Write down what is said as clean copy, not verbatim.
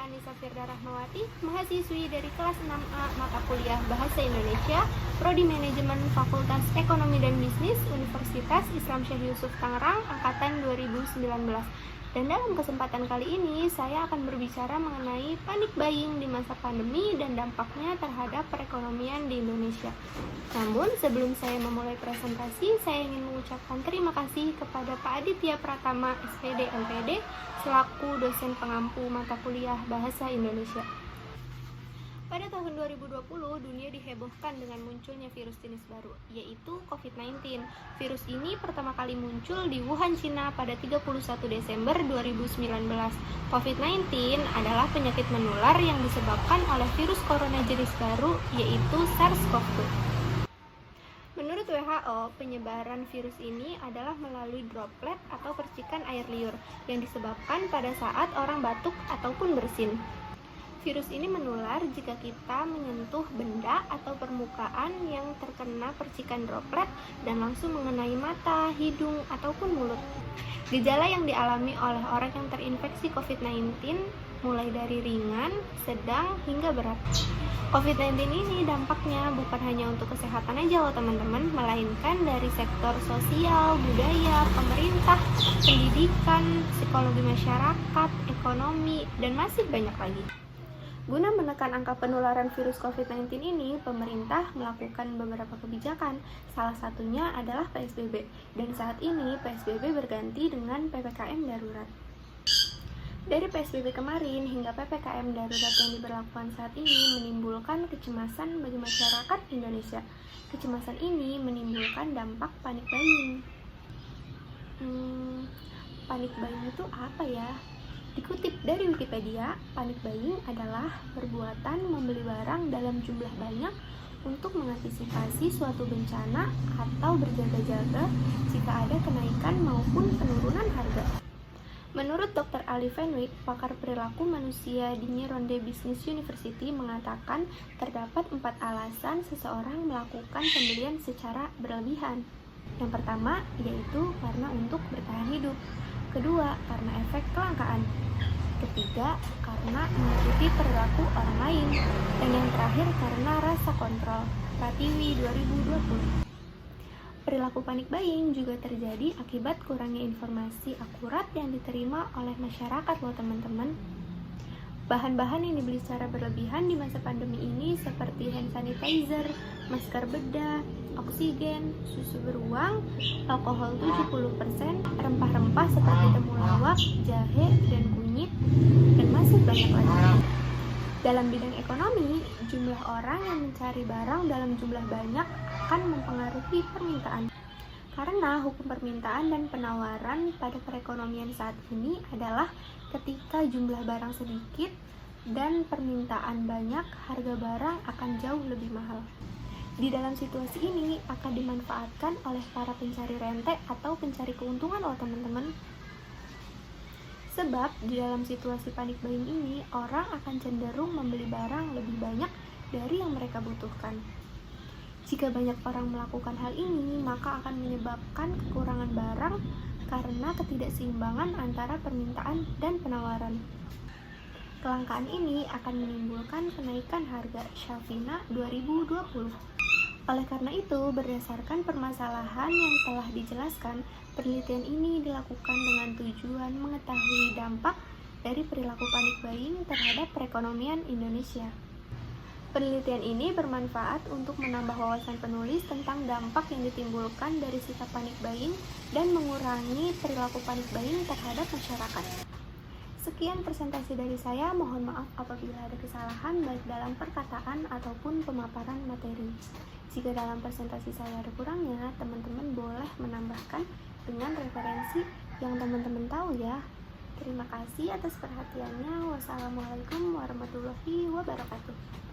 saya Anissa Firda Rahmawati, mahasiswi dari kelas 6A mata kuliah Bahasa Indonesia, Prodi Manajemen Fakultas Ekonomi dan Bisnis Universitas Islam Syekh Yusuf Tangerang, angkatan 2019. Dan dalam kesempatan kali ini, saya akan berbicara mengenai panic buying di masa pandemi dan dampaknya terhadap perekonomian di Indonesia. Namun, sebelum saya memulai presentasi, saya ingin mengucapkan terima kasih kepada Pak Aditya Pratama, SPD LPD, selaku dosen pengampu mata kuliah Bahasa Indonesia. Pada tahun 2020, dunia dihebohkan dengan munculnya virus jenis baru, yaitu COVID-19. Virus ini pertama kali muncul di Wuhan, Cina pada 31 Desember 2019. COVID-19 adalah penyakit menular yang disebabkan oleh virus corona jenis baru, yaitu SARS-CoV-2. Menurut WHO, penyebaran virus ini adalah melalui droplet atau percikan air liur yang disebabkan pada saat orang batuk ataupun bersin. Virus ini menular jika kita menyentuh benda atau permukaan yang terkena percikan droplet dan langsung mengenai mata, hidung, ataupun mulut. Gejala yang dialami oleh orang yang terinfeksi COVID-19 mulai dari ringan, sedang, hingga berat. COVID-19 ini dampaknya bukan hanya untuk kesehatan aja loh teman-teman, melainkan dari sektor sosial, budaya, pemerintah, pendidikan, psikologi masyarakat, ekonomi, dan masih banyak lagi. Guna menekan angka penularan virus COVID-19 ini, pemerintah melakukan beberapa kebijakan. Salah satunya adalah PSBB, dan saat ini PSBB berganti dengan PPKM darurat. Dari PSBB kemarin hingga PPKM darurat yang diberlakukan saat ini menimbulkan kecemasan bagi masyarakat Indonesia. Kecemasan ini menimbulkan dampak panic buying. Panic buying itu apa ya? Dikutip dari Wikipedia, panic buying adalah perbuatan membeli barang dalam jumlah banyak untuk mengantisipasi suatu bencana atau berjaga-jaga jika ada kenaikan maupun penurunan harga. Menurut Dr. Ali Van Wyk, pakar perilaku manusia di Nyeronde Business University mengatakan terdapat 4 alasan seseorang melakukan pembelian secara berlebihan. Yang pertama, yaitu karena untuk bertahan hidup. Kedua, karena efek kelangkaan. Ketiga, karena mengikuti perilaku orang lain. Dan yang terakhir, karena rasa kontrol. Pratiwi 2020. Perilaku panic buying juga terjadi akibat kurangnya informasi akurat yang diterima oleh masyarakat loh teman-teman. Bahan-bahan yang dibeli secara berlebihan di masa pandemi ini seperti hand sanitizer, masker bedah, oksigen, susu beruang, alkohol 70%, rempah-rempah seperti temulawak, jahe, dan kunyit, dan masih banyak lagi. Dalam bidang ekonomi, jumlah orang yang mencari barang dalam jumlah banyak akan mempengaruhi permintaan. Karena hukum permintaan dan penawaran pada perekonomian saat ini adalah ketika jumlah barang sedikit dan permintaan banyak, harga barang akan jauh lebih mahal. Di dalam situasi ini akan dimanfaatkan oleh para pencari rente atau pencari keuntungan loh teman-teman. Sebab di dalam situasi panic buying ini, orang akan cenderung membeli barang lebih banyak dari yang mereka butuhkan. Jika banyak orang melakukan hal ini, maka akan menyebabkan kekurangan barang karena ketidakseimbangan antara permintaan dan penawaran. Kelangkaan ini akan menimbulkan kenaikan harga Syafina 2020. Oleh karena itu, berdasarkan permasalahan yang telah dijelaskan, penelitian ini dilakukan dengan tujuan mengetahui dampak dari perilaku panic buying terhadap perekonomian Indonesia. Penelitian ini bermanfaat untuk menambah wawasan penulis tentang dampak yang ditimbulkan dari sikap panic buying dan mengurangi perilaku panic buying terhadap masyarakat. Sekian presentasi dari saya, mohon maaf apabila ada kesalahan baik dalam perkataan ataupun pemaparan materi. Jika dalam presentasi saya ada kurangnya, teman-teman boleh menambahkan dengan referensi yang teman-teman tahu ya. Terima kasih atas perhatiannya. Wassalamualaikum warahmatullahi wabarakatuh.